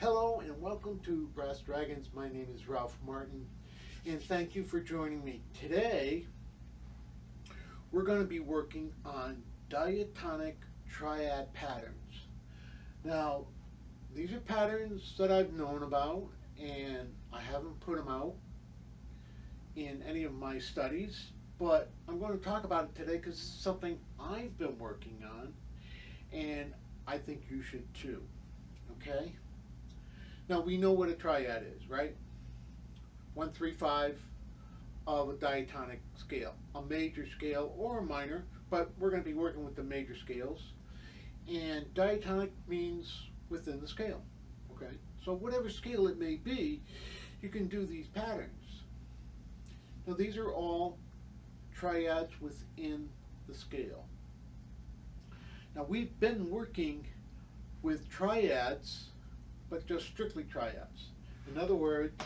Hello and welcome to Brass Dragons. My name is Ralph Martin and thank you for joining me. Today we're going to be working on diatonic triad patterns. Now these are patterns that I've known about and I haven't put them out in any of my studies, but I'm going to talk about it today because it's something I've been working on and I think you should too. Okay? Now we know what a triad is, right? 1, 3, 5 of a diatonic scale, a major scale or a minor, but we're going to be working with the major scales. And diatonic means within the scale, okay? So whatever scale it may be, you can do these patterns. Now these are all triads within the scale. Now we've been working with triads, but just strictly triads. In other words,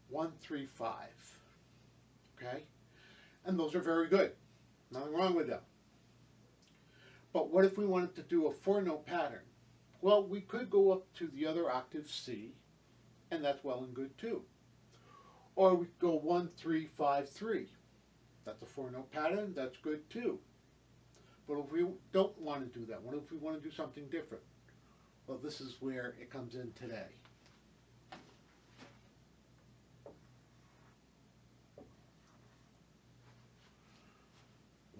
one, 3, 5, okay? And those are very good. Nothing wrong with them. But what if we wanted to do a 4-note pattern? Well, we could go up to the other octave C, and that's well and good too. Or we could go 1, 3, 5, 3. That's a 4-note pattern, that's good too. But if we don't want to do that, what if we want to do something different? Well, this is where it comes in today.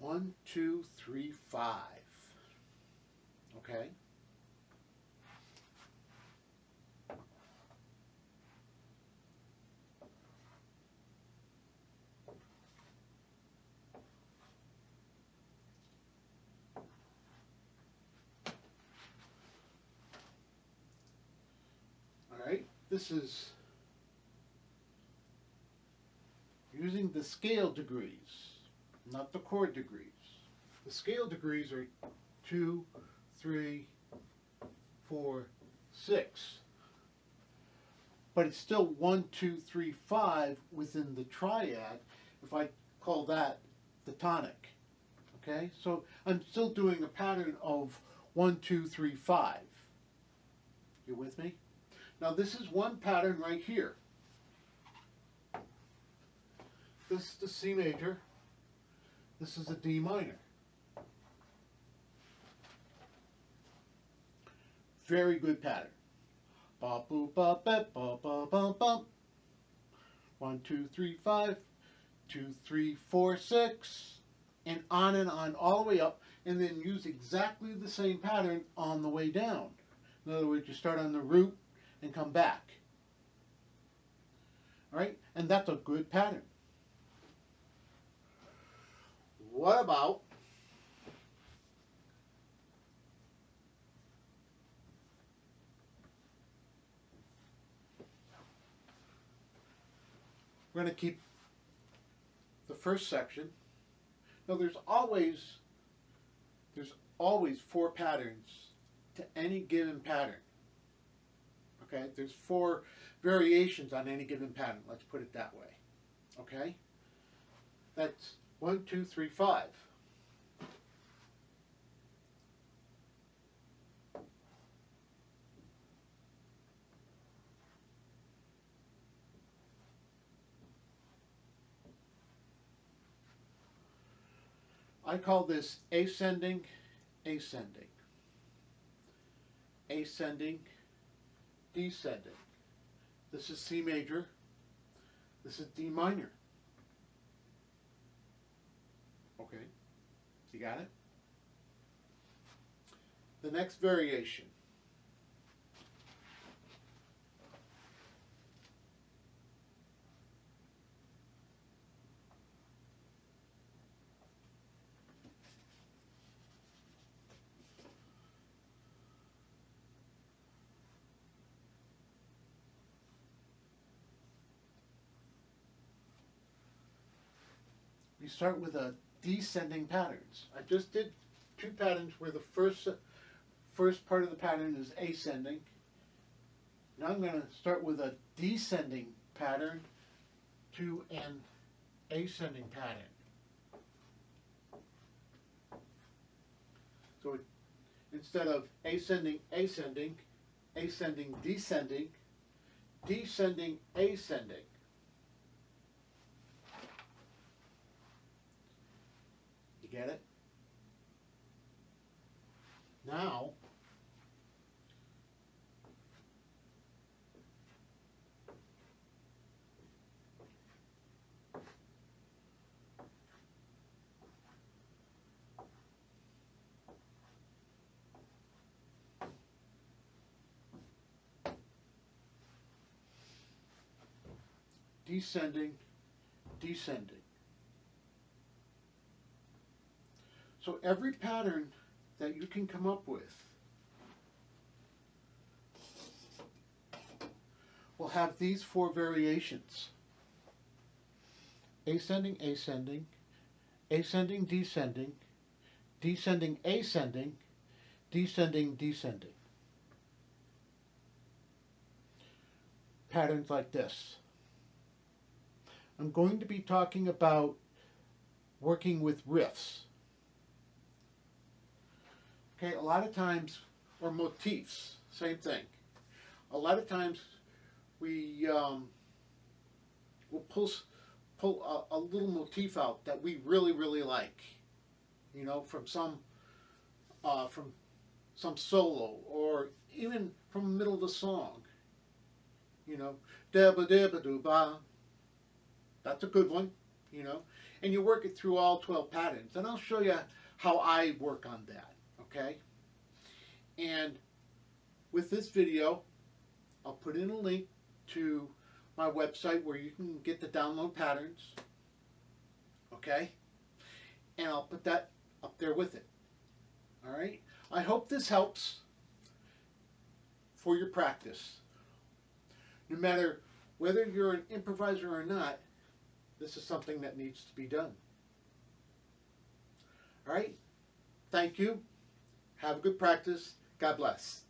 One, 2, 3, 5. Okay? Alright, this is using the scale degrees, not the chord degrees. The scale degrees are 2, 3, 4, 6. But it's still 1, 2, 3, 5 within the triad, if I call that the tonic. Okay, so I'm still doing a pattern of 1, 2, 3, 5. You with me? Now this is one pattern right here. This is the C major. This is a D minor. Very good pattern. Ba boop ba ba ba ba ba ba. 1, 2, 3, 5. 2, 3, 4, 6. And on all the way up, and then use exactly the same pattern on the way down. In other words, you start on the root and come back. All right, and that's a good pattern. What about we're going to keep the first section. Now there's always 4 patterns to any given pattern. Okay, there's 4 variations on any given pattern. Let's put it that way. Okay, that's 1, 2, 3, 5. I call this ascending, ascending, ascending, descending. This is C major. This is D minor. Okay, you got it? The next variation. We start with a descending patterns. I just did 2 patterns where the first part of the pattern is ascending Now I'm going to start with a descending pattern to an ascending pattern. So instead of ascending, ascending, ascending, descending, descending, ascending. You get it? Now, descending, descending. So every pattern that you can come up with will have these 4 variations. Ascending, ascending, ascending, descending, descending, ascending, descending, descending. Patterns like this. I'm going to be talking about working with riffs. Okay, a lot of times, or motifs, same thing. A lot of times we will pull a little motif out that we really, really like, you know, from some solo, or even from the middle of the song. You know, da ba da ba do ba. That's a good one, you know. And you work it through all 12 patterns. And I'll show you how I work on that, okay? And with this video, I'll put in a link to my website where you can get the download patterns, okay? And I'll put that up there with it, all right? I hope this helps for your practice. No matter whether you're an improviser or not, this is something that needs to be done. All right? Thank you. Have a good practice. God bless.